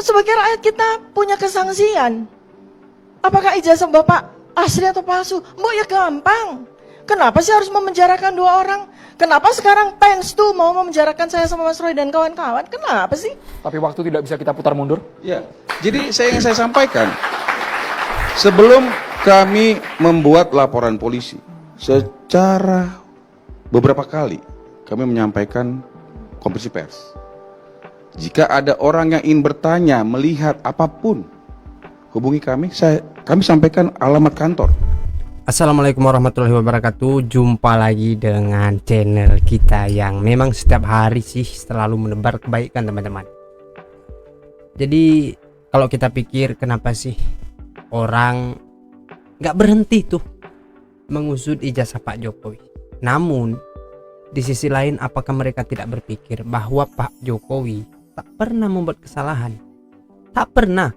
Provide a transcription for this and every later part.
Sebagai rakyat kita punya kesangsian. Apakah ijazah Bapak asli atau palsu? Mbok ya gampang. Kenapa sih harus memenjarakan 2 orang? Kenapa sekarang Pens tuh mau memenjarakan saya sama Mas Roy dan kawan-kawan? Kenapa sih? Tapi waktu tidak bisa kita putar mundur. Ya, jadi ingin saya sampaikan, sebelum kami membuat laporan polisi, secara beberapa kali kami menyampaikan konferensi pers. Jika ada orang yang ingin bertanya, melihat apapun, hubungi kami. Kami sampaikan alamat kantor. Assalamualaikum warahmatullahi wabarakatuh. Jumpa lagi dengan channel kita yang memang setiap hari sih selalu menebar kebaikan, teman-teman. Jadi kalau kita pikir kenapa sih orang nggak berhenti tuh mengusut ijazah Pak Jokowi. Namun di sisi lain, apakah mereka tidak berpikir bahwa Pak Jokowi tak pernah membuat kesalahan? Tak pernah.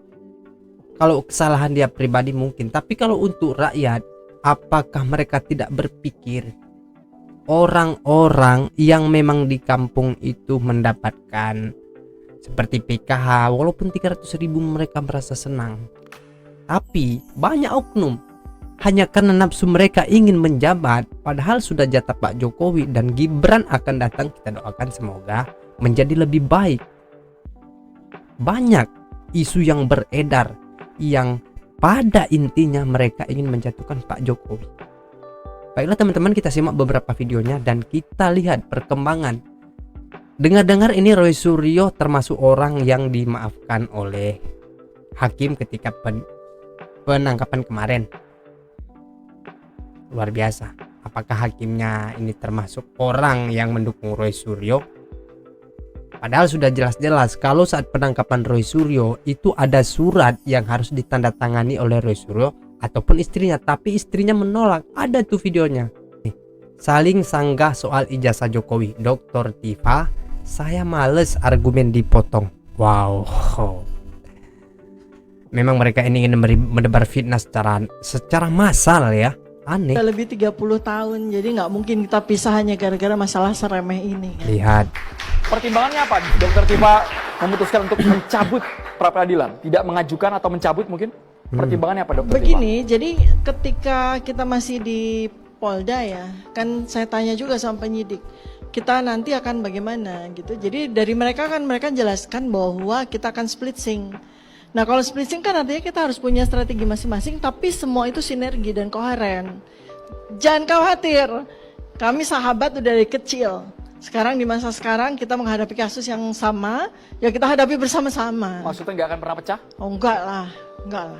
Kalau kesalahan dia pribadi mungkin, tapi kalau untuk rakyat, apakah mereka tidak berpikir orang-orang yang memang di kampung itu mendapatkan seperti PKH walaupun 300.000 mereka merasa senang, tapi banyak oknum hanya karena nafsu mereka ingin menjabat, padahal sudah jatah Pak Jokowi dan Gibran akan datang. Kita doakan semoga menjadi lebih baik. Banyak isu yang beredar yang pada intinya mereka ingin menjatuhkan Pak Jokowi. Baiklah teman-teman, kita simak beberapa videonya dan kita lihat perkembangan. Dengar-dengar ini Roy Suryo termasuk orang yang dimaafkan oleh hakim ketika penangkapan kemarin. Luar biasa. Apakah hakimnya ini termasuk orang yang mendukung Roy Suryo? Padahal sudah jelas-jelas kalau saat penangkapan Roy Suryo itu ada surat yang harus ditandatangani oleh Roy Suryo ataupun istrinya, tapi istrinya menolak. Ada tuh videonya. Saling sanggah soal ijazah Jokowi. Dr. Tifa, saya males argumen dipotong. Wow. Memang mereka ini ingin menebar fitnah secara massal ya. Aneh. Udah lebih 30 tahun, jadi nggak mungkin kita pisah hanya gara-gara masalah seremeh ini. Kan? Lihat. Pertimbangannya apa? Dokter Tifa memutuskan untuk mencabut pra peradilan, tidak mengajukan atau mencabut mungkin? Pertimbangannya apa, Dokter Tifa? Begini, jadi ketika kita masih di Polda ya, kan saya tanya juga sama penyidik, kita nanti akan bagaimana gitu. Jadi dari mereka jelaskan bahwa kita akan split sync. Nah kalau split sync kan artinya kita harus punya strategi masing-masing, tapi semua itu sinergi dan koheren. Jangan khawatir, kami sahabat udah dari kecil. Sekarang di masa sekarang kita menghadapi kasus yang sama, ya kita hadapi bersama-sama. Maksudnya nggak akan pernah pecah? Oh enggak lah.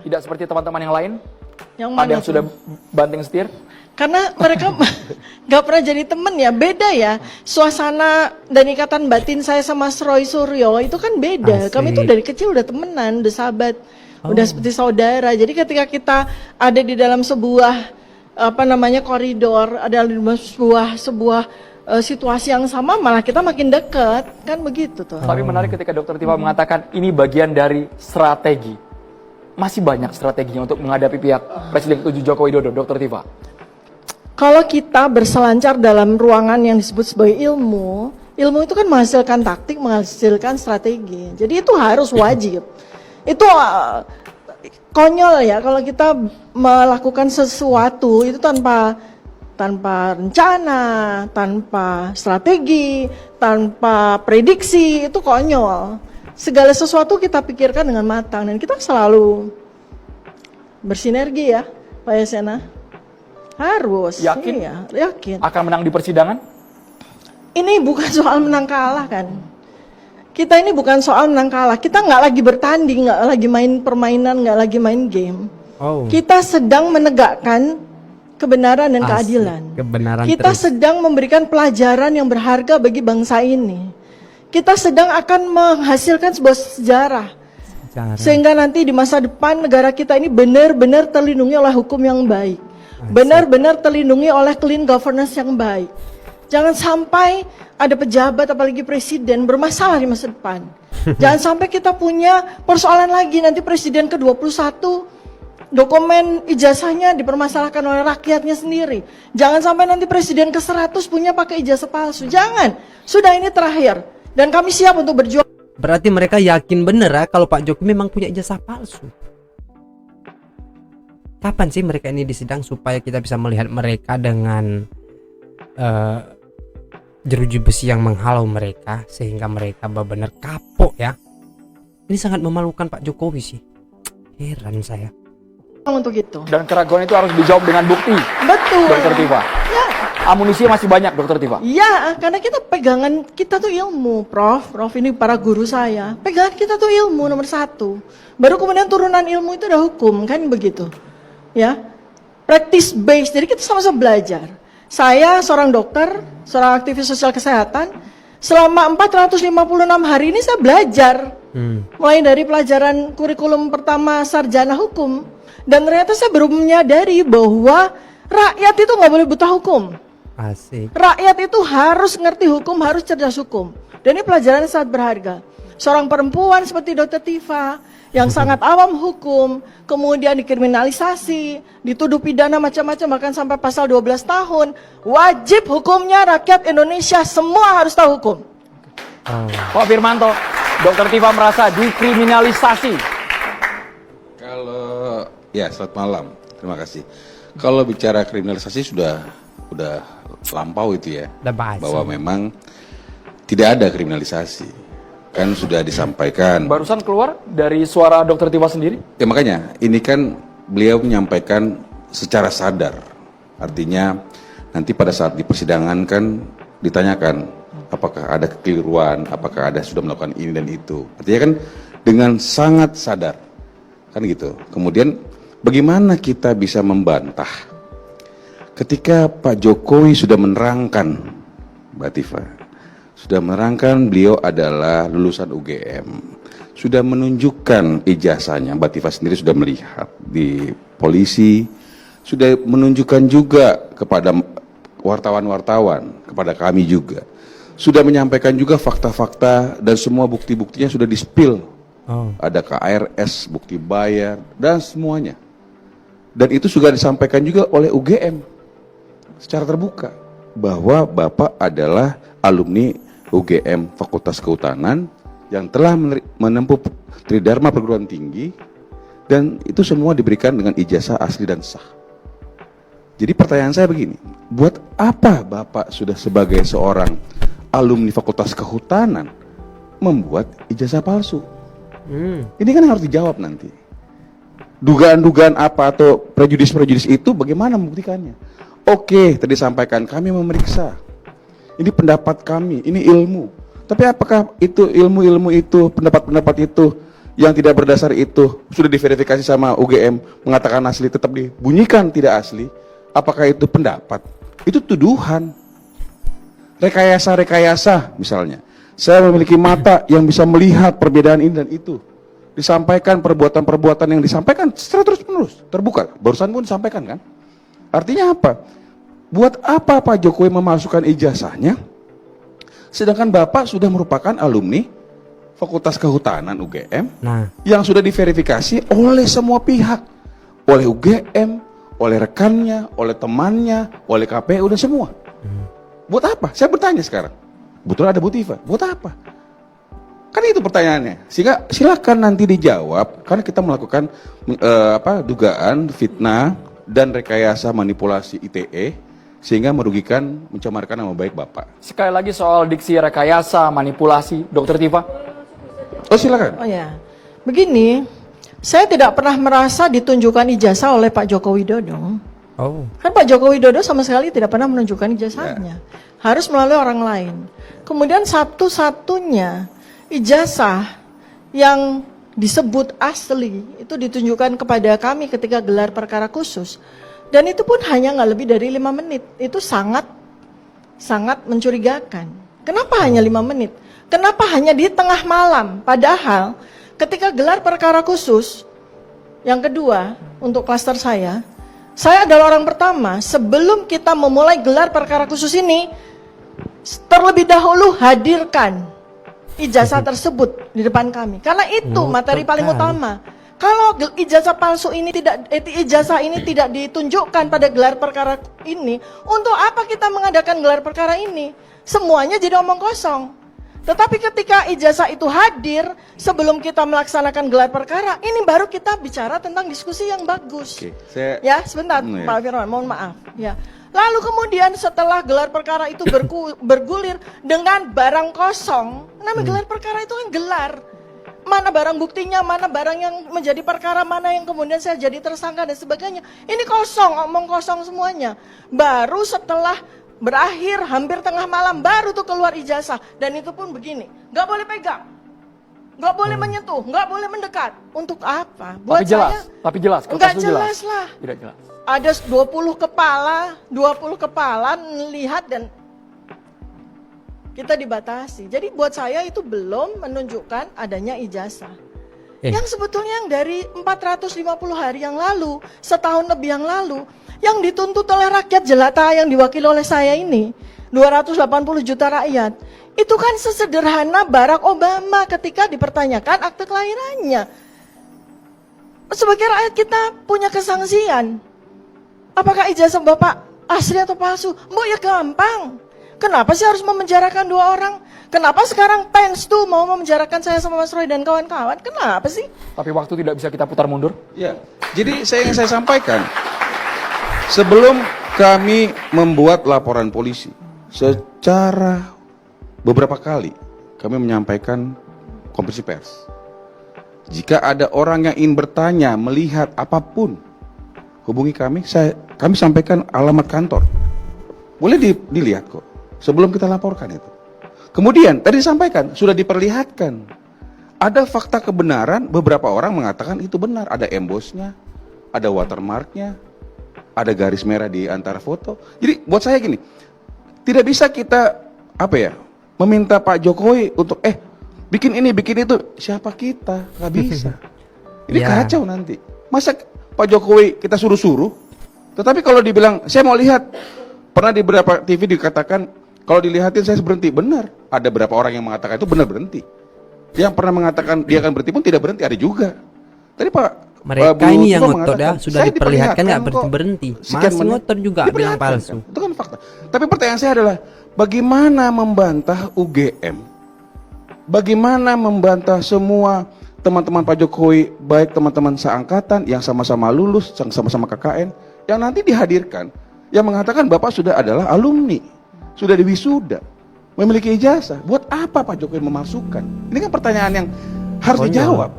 Tidak seperti teman-teman yang lain? Yang ada mana yang tuh? sudah banting setir? Karena mereka nggak pernah jadi temen ya, beda ya. Suasana dan ikatan batin saya sama Roy Suryo itu kan beda. Asik. Kami tuh dari kecil udah temenan, udah sahabat, udah seperti saudara. Jadi ketika kita ada di dalam sebuah koridor, ada di dalam sebuah situasi yang sama, malah kita makin dekat, kan begitu tuh. Tapi menarik ketika Dokter Tifa mengatakan ini bagian dari strategi. Masih banyak strateginya untuk menghadapi pihak Presiden ke-7 Joko Widodo, Dokter Tifa. Kalau kita berselancar dalam ruangan yang disebut sebagai ilmu itu kan menghasilkan taktik, menghasilkan strategi. Jadi itu harus wajib. Itu konyol ya kalau kita melakukan sesuatu itu tanpa rencana, tanpa strategi, tanpa prediksi, itu konyol. Segala sesuatu kita pikirkan dengan matang dan kita selalu bersinergi ya, Pak Yesena. Harus. Yakin? Iya, yakin. Akan menang di persidangan? Ini bukan soal menang kalah kan. Kita ini bukan soal menang kalah. Kita nggak lagi bertanding, nggak lagi main permainan, nggak lagi main game. Kita sedang menegakkan kebenaran dan keadilan. Kebenaran Kita terus. sedang memberikan pelajaran yang berharga bagi bangsa ini. Kita sedang akan menghasilkan sebuah sejarah. Sehingga nanti di masa depan negara kita ini benar-benar terlindungi oleh hukum yang baik. Benar-benar terlindungi oleh clean governance yang baik. Jangan sampai ada pejabat apalagi presiden bermasalah di masa depan. Jangan sampai kita punya persoalan lagi nanti presiden ke-21 dokumen ijazahnya dipermasalahkan oleh rakyatnya sendiri. Jangan sampai nanti presiden ke-100 punya pakai ijazah palsu. Jangan. Sudah, ini terakhir. Dan kami siap untuk berjuang. Berarti mereka yakin bener ya kalau Pak Jokowi memang punya ijazah palsu. Kapan sih mereka ini disidang supaya kita bisa melihat mereka dengan jeruji besi yang menghalau mereka sehingga mereka benar-benar kapok ya. Ini sangat memalukan Pak Jokowi sih. Heran saya. Untuk itu. Dan keraguan itu harus dijawab dengan bukti. Betul. Dokter Tifa. Ya. Amunisinya masih banyak, Dokter Tifa. Iya, karena kita pegangan kita tuh ilmu, Prof ini para guru saya. Pegangan kita tuh ilmu nomor 1. Baru kemudian turunan ilmu itu ada hukum, kan begitu. Ya, practice based. Jadi kita sama-sama belajar. Saya seorang dokter, seorang aktivis sosial kesehatan. Selama 456 hari ini saya belajar. Mulai dari pelajaran kurikulum pertama sarjana hukum. Dan ternyata saya baru menyadari bahwa rakyat itu nggak boleh buta hukum. Asik. Rakyat itu harus ngerti hukum, harus cerdas hukum. Dan ini pelajaran yang sangat berharga. Seorang perempuan seperti Dr. Tifa yang sangat awam hukum, kemudian dikriminalisasi, dituduh pidana macam-macam bahkan sampai pasal 12 tahun. Wajib hukumnya rakyat Indonesia semua harus tahu hukum. Pak Firmanto, Dr. Tifa merasa dikriminalisasi. Ya, selamat malam. Terima kasih. Kalau bicara kriminalisasi sudah lampau itu ya. Udah bahas. Bahwa memang tidak ada kriminalisasi. Kan sudah disampaikan. Barusan keluar dari suara Dr. Tifa sendiri. Ya makanya, ini kan beliau menyampaikan secara sadar. Artinya nanti pada saat di persidangan kan ditanyakan apakah ada kekeliruan, apakah ada sudah melakukan ini dan itu. Artinya kan dengan sangat sadar. Kan gitu. Kemudian bagaimana kita bisa membantah ketika Pak Jokowi sudah menerangkan, Mbak Tifa, sudah menerangkan beliau adalah lulusan UGM, sudah menunjukkan ijazahnya, Mbak Tifa sendiri sudah melihat di polisi, sudah menunjukkan juga kepada wartawan-wartawan, kepada kami juga, sudah menyampaikan juga fakta-fakta dan semua bukti-buktinya sudah di-spill. Ada KRS, bukti bayar, dan semuanya. Dan itu sudah disampaikan juga oleh UGM secara terbuka bahwa Bapak adalah alumni UGM Fakultas Kehutanan yang telah menempuh Tridharma Perguruan Tinggi dan itu semua diberikan dengan ijazah asli dan sah. Jadi pertanyaan saya begini, buat apa Bapak sudah sebagai seorang alumni Fakultas Kehutanan membuat ijazah palsu? Ini kan harus dijawab nanti. Dugaan-dugaan apa atau prejudis-prejudis itu bagaimana membuktikannya? Oke, tadi sampaikan kami memeriksa. Ini pendapat kami, ini ilmu. Tapi apakah itu ilmu-ilmu itu, pendapat-pendapat itu yang tidak berdasar itu sudah diverifikasi sama UGM mengatakan asli tetap dibunyikan tidak asli? Apakah itu pendapat? Itu tuduhan. Rekayasa-rekayasa misalnya. Saya memiliki mata yang bisa melihat perbedaan ini dan itu. Disampaikan perbuatan-perbuatan yang disampaikan secara terus-menerus, terbuka. Barusan pun disampaikan kan? Artinya apa? Buat apa Pak Jokowi memasukkan ijazahnya? Sedangkan Bapak sudah merupakan alumni Fakultas Kehutanan UGM yang sudah diverifikasi oleh semua pihak. Oleh UGM, oleh rekannya, oleh temannya, oleh KPU dan semua. Buat apa? Saya bertanya sekarang. Betul ada Bu Tifa, buat apa? Kan itu pertanyaannya. Sehingga silakan nanti dijawab karena kita melakukan dugaan fitnah dan rekayasa manipulasi ITE sehingga merugikan, mencemarkan nama baik Bapak. Sekali lagi soal diksi rekayasa, manipulasi, Dr. Tifa. Oh silakan. Oh ya, begini, saya tidak pernah merasa ditunjukkan ijazah oleh Pak Joko Widodo. Kan Pak Joko Widodo sama sekali tidak pernah menunjukkan ijazahnya. Harus melalui orang lain. Kemudian satu-satunya ijazah yang disebut asli itu ditunjukkan kepada kami ketika gelar perkara khusus. Dan itu pun hanya nggak lebih dari 5 menit. Itu sangat mencurigakan. Kenapa hanya 5 menit? Kenapa hanya di tengah malam? Padahal ketika gelar perkara khusus, yang kedua untuk klaster saya adalah orang pertama sebelum kita memulai gelar perkara khusus ini, terlebih dahulu hadirkan ijazah tersebut di depan kami. Karena itu materi paling utama. Kalau ijazah palsu ini ijazah ini tidak ditunjukkan pada gelar perkara ini, untuk apa kita mengadakan gelar perkara ini? Semuanya jadi omong kosong. Tetapi ketika ijazah itu hadir sebelum kita melaksanakan gelar perkara, ini baru kita bicara tentang diskusi yang bagus. Oke, saya Ya, sebentar, ya. Pak Firman, mohon maaf. Ya. Lalu kemudian setelah gelar perkara itu bergulir dengan barang kosong, namanya gelar perkara itu kan gelar. Mana barang buktinya, mana barang yang menjadi perkara, mana yang kemudian saya jadi tersangka dan sebagainya. Ini kosong, omong kosong semuanya. Baru setelah berakhir hampir tengah malam baru tuh keluar ijazah. Dan itu pun begini, nggak boleh pegang, nggak boleh menyentuh, nggak boleh mendekat. Untuk apa? Buat Tapi jelas, kertas nggak itu jelas lah. Tidak jelas. Ada 20 kepala melihat dan kita dibatasi. Jadi buat saya itu belum menunjukkan adanya ijazah. Yang sebetulnya yang dari 450 hari yang lalu, setahun lebih yang lalu, yang dituntut oleh rakyat jelata yang diwakili oleh saya ini, 280 juta rakyat, itu kan sesederhana Barack Obama ketika dipertanyakan akte kelahirannya. Sebagai rakyat kita punya kesangsian. Apakah ijazah Bapak asli atau palsu? Mbok ya gampang. Kenapa sih harus memenjarakan 2 orang? Kenapa sekarang Pence tuh mau memenjarakan saya sama Mas Roy dan kawan-kawan? Kenapa sih? Tapi waktu tidak bisa kita putar mundur. Ya, jadi saya sampaikan, sebelum kami membuat laporan polisi, secara beberapa kali kami menyampaikan konferensi pers. Jika ada orang yang ingin bertanya, melihat apapun, hubungi kami. Kami sampaikan alamat kantor. Boleh dilihat kok. Sebelum kita laporkan itu. Kemudian tadi disampaikan, sudah diperlihatkan. Ada fakta kebenaran, beberapa orang mengatakan itu benar. Ada embossnya, ada watermarknya, ada garis merah di antara foto. Jadi buat saya gini, tidak bisa kita meminta Pak Jokowi untuk bikin ini, bikin itu. Siapa kita? Gak bisa. Ini kacau nanti. Masa Pak Jokowi kita suruh-suruh, tetapi kalau dibilang saya mau lihat, pernah di beberapa TV dikatakan kalau dilihatin saya berhenti. Benar, ada beberapa orang yang mengatakan itu benar berhenti. Yang pernah mengatakan dia akan berhenti pun tidak berhenti, ada juga. Tadi Pak mereka ini yang ngotot ya, sudah diperlihatkan nggak berhenti. Masih ngotot juga bilang palsu. Itu kan fakta. Tapi pertanyaan saya adalah bagaimana membantah UGM? Bagaimana membantah semua teman-teman Pak Jokowi, baik teman-teman seangkatan yang sama-sama lulus, yang sama-sama KKN, yang nanti dihadirkan, yang mengatakan Bapak sudah adalah alumni, sudah diwisuda, memiliki ijazah. Buat apa Pak Jokowi memalsukan? Ini kan pertanyaan yang harus dijawab.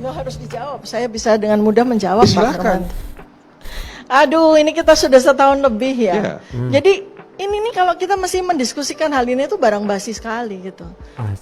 Ya harus dijawab. Saya bisa dengan mudah menjawab, Pak Silakan. Hermanto. Aduh, ini kita sudah setahun lebih ya. Jadi ini nih kalau kita masih mendiskusikan hal ini itu barang basi sekali gitu.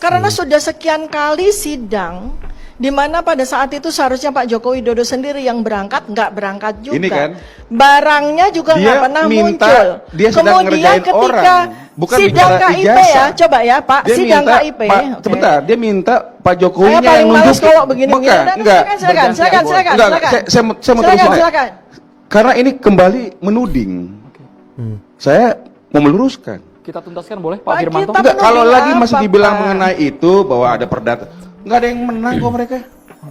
Karena sudah sekian kali sidang di mana pada saat itu seharusnya Pak Joko Widodo sendiri yang berangkat, nggak berangkat juga. Ini kan, barangnya juga nggak pernah muncul. Dia sedang kemudian ketika orang, bukan sidang KIP ijazah. ya, coba ya Pak, Dia sidang minta, KIP. Sebentar, dia minta Pak Jokowi Saya paling males kalau begini. Bukan, enggak. Silakan. Saya mau teruskan. Silakan. Karena ini kembali menuding. Saya mau meluruskan. Kita tuntaskan boleh Pak Firmanto? Enggak, kalau lagi masih dibilang Pak? mengenai itu bahwa ada perdata, nggak ada yang menang kok mereka.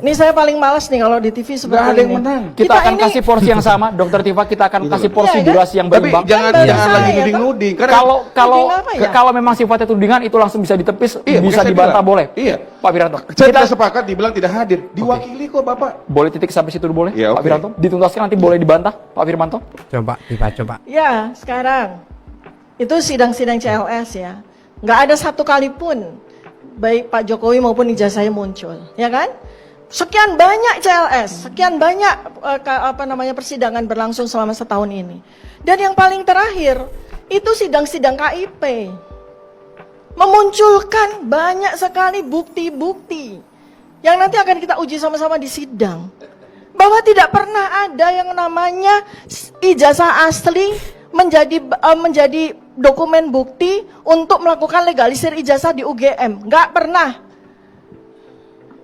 Ini saya paling malas nih kalau di TV seperti Nggak ada yang ini. menang. Kita akan kasih porsi yang sama, Dokter Tifa. Kita akan kasih porsi Iya, kan? durasi yang Tapi berimbang. jangan Kan jangan baru lagi saya, nuding-nuding. Karena Kalau apa ya? kalau memang sifatnya tudingan itu langsung bisa ditepis, Iya, bisa makanya saya dibantah bilang. boleh. Iya. Pak Wiranto. saya Kita tidak sepakat dibilang tidak hadir. Diwakili kok Bapak. boleh titik sampai situ dulu boleh, Iya, Pak oke. Wiranto. Dituntaskan nanti boleh dibantah, Pak Firmanto. Coba Tifa, coba. Ya, sekarang itu sidang-sidang CLS ya. Nggak ada satu kali pun baik Pak Jokowi maupun ijazahnya muncul, ya kan? Sekian banyak CLS, sekian banyak persidangan berlangsung selama setahun ini. Dan yang paling terakhir itu sidang-sidang KIP memunculkan banyak sekali bukti-bukti yang nanti akan kita uji sama-sama di sidang. Bahwa tidak pernah ada yang namanya ijazah asli menjadi dokumen bukti untuk melakukan legalisir ijazah di UGM. Nggak pernah.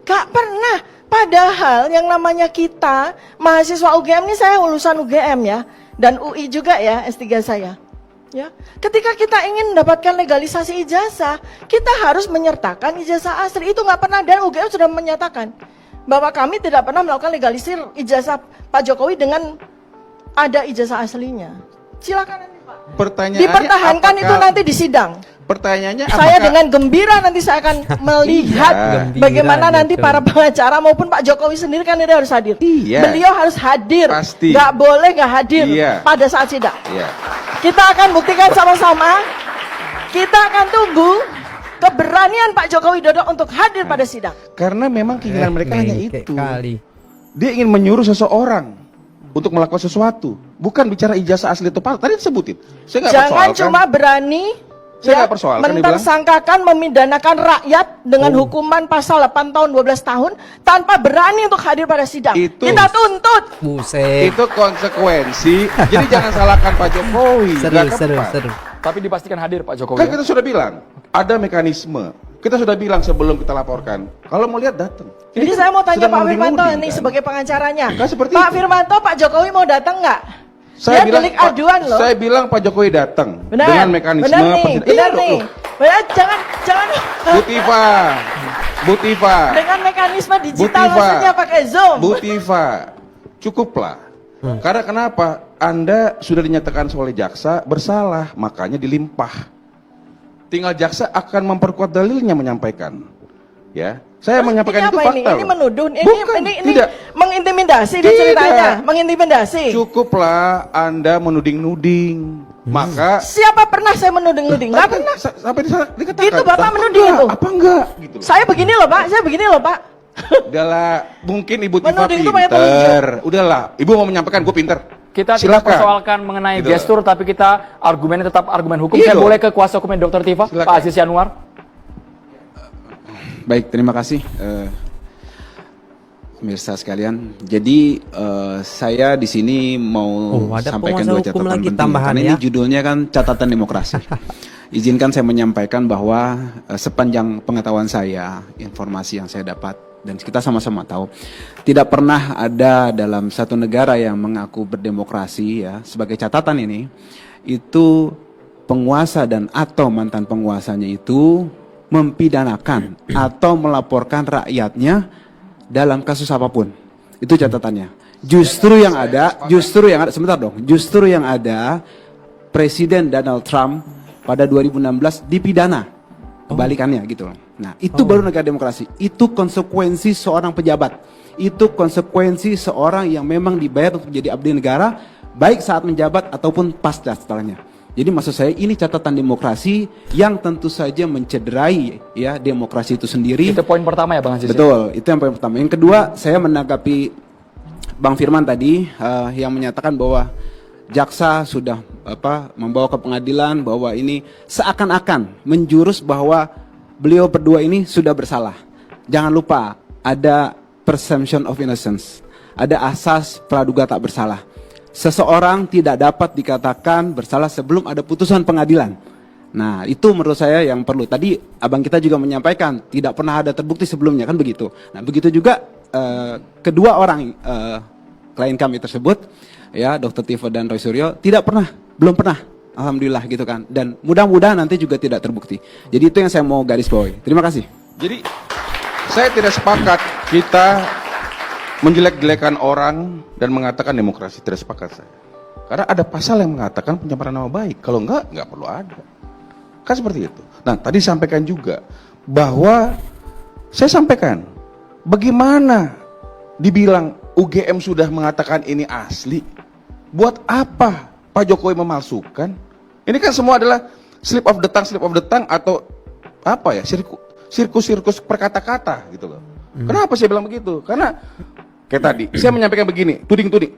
Nggak pernah. Padahal yang namanya kita, mahasiswa UGM ini, saya lulusan UGM ya, dan UI juga ya, S3 saya. Ya, ketika kita ingin mendapatkan legalisasi ijazah, kita harus menyertakan ijazah asli. Itu nggak pernah, dan UGM sudah menyatakan bahwa kami tidak pernah melakukan legalisir ijazah Pak Jokowi dengan ada ijazah aslinya. Silakan nanti Pak. Pertanyaannya Dipertahankan apakah, itu nanti di sidang. Pertanyaannya Saya apakah dengan gembira nanti saya akan melihat Gembira, bagaimana nanti betul. para pengacara maupun Pak Jokowi sendiri kan dia harus hadir. Iya. Beliau harus hadir. Pasti. Nggak boleh nggak hadir Iya. pada saat sidang. Iya. Kita akan buktikan sama-sama. Kita akan tunggu keberanian Pak Jokowi Dodo untuk hadir pada sidang. Karena memang keinginan mereka hanya Kayak itu. kali. Dia ingin menyuruh seseorang untuk melakukan sesuatu, bukan bicara ijazah asli atau palsu. Tadi disebutin. Saya nggak Jangan persoalkan. cuma berani Saya nggak persoalkan, dia mentersangkakan memidanakan rakyat dengan hukuman pasal 8 tahun 12 tahun tanpa berani untuk hadir pada sidang. Itu. Kita tuntut. Buset. Itu konsekuensi. Jadi jangan salahkan Pak Jokowi. Seru, Nggak seru, tepat. seru. Tapi dipastikan hadir Pak Jokowi. Kan ya? kita sudah bilang ada mekanisme. Kita sudah bilang sebelum kita laporkan. Kalau mau lihat datang. Jadi Ini saya mau tanya sedang Pak Firmanto menuding-nuding, ini kan? sebagai pengacaranya. Kan seperti Pak itu. Firmanto, Pak Jokowi mau datang nggak? Saya Dia bilang delik aduan loh. Saya bilang Pak Jokowi datang Benar. dengan mekanisme benar nih, presiden- benar Iya, nih. loh. Benar, jangan Bu Tifa, dengan mekanisme Bu digital Tifa, maksudnya pakai Zoom. Bu Tifa, cukuplah. Karena kenapa? Anda sudah dinyatakan oleh jaksa bersalah, makanya dilimpah. Tinggal jaksa akan memperkuat dalilnya menyampaikan. Ya, saya menyampaikan itu Ini apa ini? fakta. Ini loh. menuduh, Bukan, ini tidak. mengintimidasi dia Tidak. ceritanya, mengintimidasi. Cukuplah Anda menuding-nuding. Maka Siapa pernah saya menuding-nuding? Nggak Tadi pernah. sampai dikatakan. Itu Bapak "Apa menuding enggak? itu?" Apa enggak? Gitu. Saya begini loh Pak, saya begini loh Pak. Udahlah, mungkin Ibu Tifa Menuding itu pakai pinter. Udahlah, Ibu mau menyampaikan gue pinter. Kita tidak Silakan. persoalkan mengenai Gitu. gestur, tapi kita argumennya tetap argumen hukum. Iya Saya dong. boleh ke kuasa hukumnya Dr. Tifa, Silakan. Pak Aziz Yanuar. Baik, terima kasih pemirsa sekalian. Jadi saya di sini mau Oh, ada sampaikan penguasa dua hukum catatan lagi penting. tambahan Karena ya. ini judulnya kan catatan demokrasi. Izinkan saya menyampaikan bahwa sepanjang pengetahuan saya, informasi yang saya dapat dan kita sama-sama tahu, tidak pernah ada dalam satu negara yang mengaku berdemokrasi ya, sebagai catatan ini, itu penguasa dan atau mantan penguasanya itu mempidanakan atau melaporkan rakyatnya dalam kasus apapun. Itu catatannya. Justru yang ada, sebentar dong. Justru yang ada Presiden Donald Trump pada 2016 dipidana. Kebalikannya gitu loh. Nah, itu baru negara demokrasi. Itu konsekuensi seorang pejabat. Itu konsekuensi seorang yang memang dibayar untuk menjadi abdi negara, baik saat menjabat ataupun pasca setelahnya. Jadi maksud saya ini catatan demokrasi yang tentu saja mencederai ya demokrasi itu sendiri. Itu poin pertama ya Bang Aziz. Betul, itu yang poin pertama. Yang kedua, saya menanggapi Bang Firman tadi yang menyatakan bahwa jaksa sudah membawa ke pengadilan bahwa ini seakan-akan menjurus bahwa beliau berdua ini sudah bersalah. Jangan lupa ada presumption of innocence, ada asas praduga tak bersalah. Seseorang tidak dapat dikatakan bersalah sebelum ada putusan pengadilan. Nah, itu menurut saya yang perlu. Tadi abang kita juga menyampaikan tidak pernah ada terbukti sebelumnya, kan begitu. Nah, begitu juga kedua orang klien kami tersebut, ya Dr. Tifa dan Roy Suryo, belum pernah, alhamdulillah gitu kan. Dan mudah-mudahan nanti juga tidak terbukti. Jadi itu yang saya mau garis bawahi. Terima kasih. Jadi saya tidak sepakat kita menjelek-jelekan orang dan mengatakan demokrasi. Tidak sepakat saya. Karena ada pasal yang mengatakan pencemaran nama baik. Kalau enggak perlu ada. Kan seperti itu. Nah, tadi sampaikan juga bahwa saya sampaikan bagaimana dibilang UGM sudah mengatakan ini asli. Buat apa Pak Jokowi memalsukan? Ini kan semua adalah slip of the tongue atau apa ya? Sirkus per kata-kata gitu loh. Kenapa saya bilang begitu? Karena kayak tadi, saya menyampaikan begini, tuding-tuding.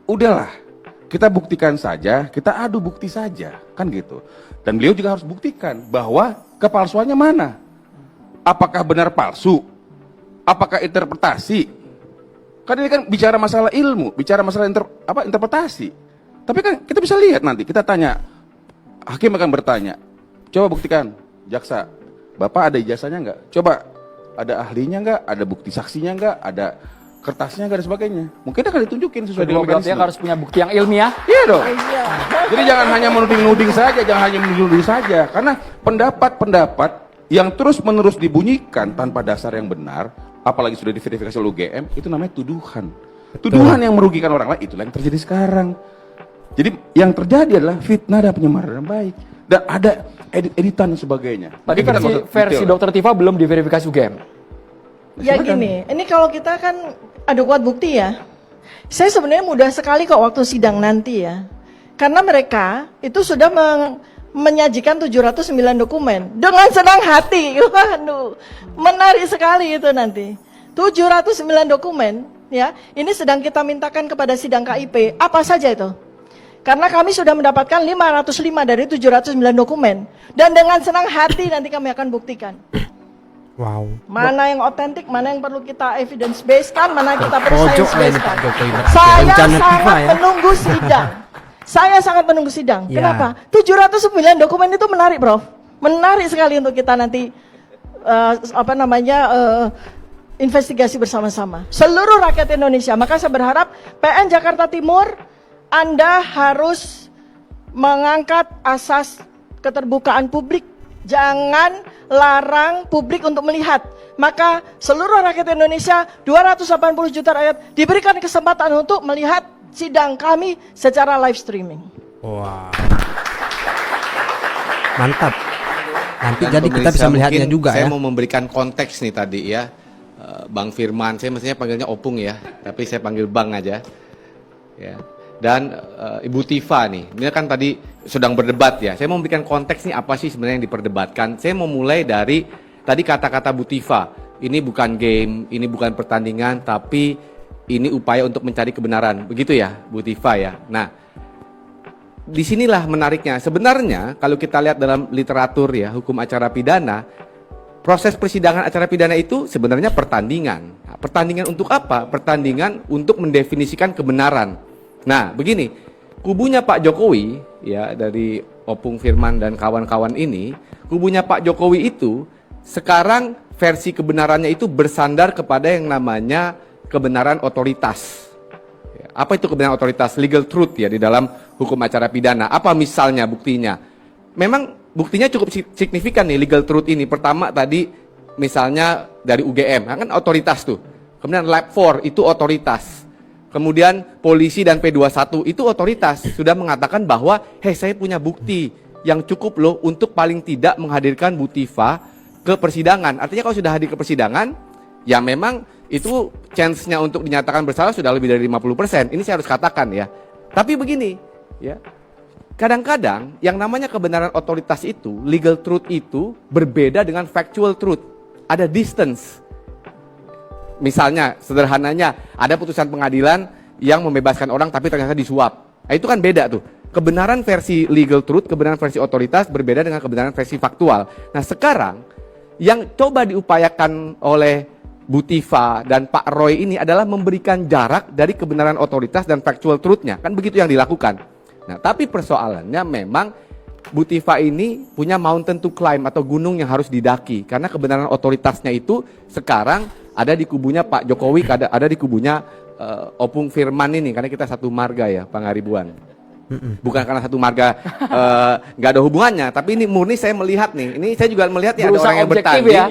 Udahlah, kita buktikan saja, kita adu bukti saja, kan gitu. Dan beliau juga harus buktikan bahwa kepalsuannya mana. Apakah benar palsu? Apakah interpretasi? Kan ini kan bicara masalah ilmu, bicara masalah interpretasi. Tapi kan kita bisa lihat nanti, kita tanya, hakim akan bertanya, coba buktikan, jaksa, Bapak ada ijazahnya enggak? Coba, ada ahlinya enggak? Ada bukti saksinya enggak? Ada kertasnya enggak dan sebagainya. Mungkin akan ditunjukin sesuai dengan Berarti mekanisme. harus punya bukti yang ilmiah. Iya dong. Jadi jangan hanya menuding-nuding saja, jangan hanya menuding saja. Karena pendapat-pendapat yang terus-menerus dibunyikan tanpa dasar yang benar, apalagi sudah diverifikasi oleh UGM, itu namanya tuduhan. Tuduhan yang merugikan orang lain, itulah yang terjadi sekarang. Jadi yang terjadi adalah fitnah dan penyemaran yang baik. Dan ada editan dan sebagainya. Tadi Kita versi, masuk versi detail. Dr. Tifa belum diverifikasi UGM. Ya gini, ini kalau kita kan ada kuat bukti ya. Saya sebenarnya mudah sekali kok waktu sidang nanti ya. Karena mereka itu sudah menyajikan 709 dokumen dengan senang hati. Waduh, menarik sekali itu nanti. 709 dokumen ya. Ini sedang kita mintakan kepada sidang KIP. Apa saja itu? Karena kami sudah mendapatkan 505 dari 709 dokumen. Dan dengan senang hati nanti kami akan buktikan. Wow. Mana yang otentik, mana yang perlu kita evidence based kan, mana yang kita perlu Pojok science lah ini based Pak kan. Jokowi berarti. Saya Rencana FIFA sangat ya. menunggu sidang. Saya sangat menunggu sidang. Ya. Kenapa? 709 dokumen itu menarik, Bro. Menarik sekali untuk kita nanti investigasi bersama-sama. Seluruh rakyat Indonesia. Maka saya berharap PN Jakarta Timur, Anda harus mengangkat asas keterbukaan publik. Jangan larang publik untuk melihat. Maka seluruh rakyat Indonesia, 280 juta rakyat diberikan kesempatan untuk melihat sidang kami secara live streaming. Wah. Mantap. Nanti Dan jadi kita pemirsa, bisa melihatnya mungkin juga saya ya. mau memberikan konteks nih tadi ya. Bang Firman, saya mestinya panggilnya Opung ya, tapi saya panggil Bang aja. Ya. Dan Ibu Tifa nih, ini kan tadi sedang berdebat ya. Saya mau memberikan konteks nih apa sih sebenarnya yang diperdebatkan. Saya mau mulai dari tadi kata-kata Bu Tifa. Ini bukan game, ini bukan pertandingan, tapi ini upaya untuk mencari kebenaran. Begitu ya, Bu Tifa ya. Nah, disinilah menariknya. Sebenarnya kalau kita lihat dalam literatur ya, hukum acara pidana, proses persidangan acara pidana itu sebenarnya pertandingan. Nah, pertandingan untuk apa? Pertandingan untuk mendefinisikan kebenaran. Nah, begini, kubunya Pak Jokowi ya dari Opung Firman dan kawan-kawan ini, kubunya Pak Jokowi itu sekarang versi kebenarannya itu bersandar kepada yang namanya kebenaran otoritas. Ya, apa itu kebenaran otoritas? Legal truth ya di dalam hukum acara pidana. Apa misalnya buktinya? Memang buktinya cukup signifikan nih legal truth ini. Pertama tadi misalnya dari UGM, kan otoritas tuh. Kemudian Lab 4 itu otoritas. Kemudian polisi dan P21 itu otoritas sudah mengatakan bahwa saya punya bukti yang cukup loh untuk paling tidak menghadirkan Bu Tifa ke persidangan. Artinya kalau sudah hadir ke persidangan, ya memang itu chance-nya untuk dinyatakan bersalah sudah lebih dari 50%. Ini saya harus katakan ya. Tapi begini, ya. Kadang-kadang yang namanya kebenaran otoritas itu, legal truth itu berbeda dengan factual truth. Ada distance. Misalnya, sederhananya, ada putusan pengadilan yang membebaskan orang tapi ternyata disuap. Nah, itu kan beda tuh. Kebenaran versi legal truth, kebenaran versi otoritas berbeda dengan kebenaran versi faktual. Nah, sekarang yang coba diupayakan oleh Bu Tifa dan Pak Roy ini adalah memberikan jarak dari kebenaran otoritas dan factual truth-nya. Kan begitu yang dilakukan. Nah, tapi persoalannya memang Bu Tifa ini punya mountain to climb atau gunung yang harus didaki. Karena kebenaran otoritasnya itu sekarang ada di kubunya Pak Jokowi, ada di kubunya Opung Firman ini. Karena kita satu marga ya, Pak Ngaribuan. Bukan karena satu marga nggak ada hubungannya, tapi ini murni saya melihat nih. Ini saya juga melihat ya ada Berusaha orang yang objektif bertanding. ya.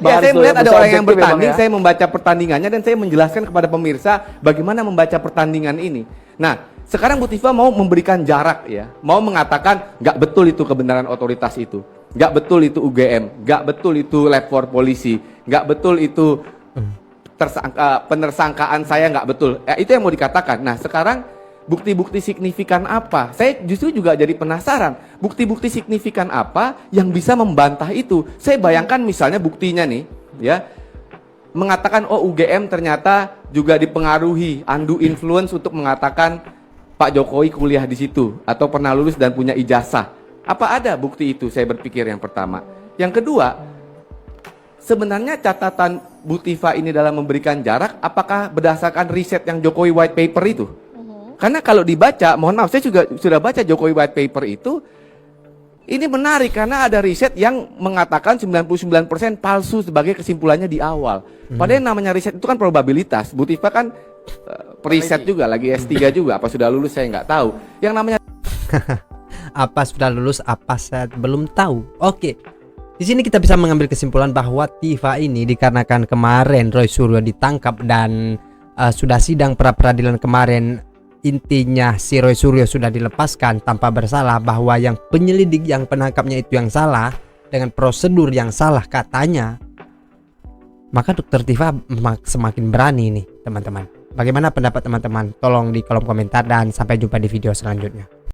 Ya, saya melihat ada Berusaha orang yang objektif ya, Bang, bertanding, ya. saya membaca pertandingannya dan saya menjelaskan kepada pemirsa bagaimana membaca pertandingan ini. Nah, sekarang Bu Tifa mau memberikan jarak ya, mau mengatakan nggak betul itu kebenaran otoritas itu, nggak betul itu UGM, nggak betul itu Lab 4 polisi, nggak betul itu penersangkaan saya nggak betul. Itu yang mau dikatakan. Nah, sekarang bukti-bukti signifikan apa? Saya justru juga jadi penasaran. Bukti-bukti signifikan apa yang bisa membantah itu? Saya bayangkan misalnya buktinya nih, ya, mengatakan UGM ternyata juga dipengaruhi, undue influence untuk mengatakan Pak Jokowi kuliah di situ atau pernah lulus dan punya ijazah. Apa ada bukti itu? Saya berpikir yang pertama. Yang kedua, sebenarnya catatan Bu Tifa ini dalam memberikan jarak, apakah berdasarkan riset yang Jokowi White Paper itu? Karena kalau dibaca, mohon maaf, saya juga sudah baca Jokowi White Paper itu, ini menarik karena ada riset yang mengatakan 99% palsu sebagai kesimpulannya di awal. Padahal yang namanya riset itu kan probabilitas. Bu Tifa kan periset juga, lagi S3 juga, apa sudah lulus saya nggak tahu. Yang namanya Apa sudah lulus, apa saya belum tahu. Oke. Di sini kita bisa mengambil kesimpulan bahwa Tifa ini dikarenakan kemarin Roy Suryo ditangkap dan sudah sidang pra peradilan kemarin intinya si Roy Suryo sudah dilepaskan tanpa bersalah, bahwa yang penyelidik yang penangkapnya itu yang salah dengan prosedur yang salah katanya, maka Dokter Tifa semakin berani nih teman-teman. Bagaimana pendapat teman-teman? Tolong di kolom komentar dan sampai jumpa di video selanjutnya.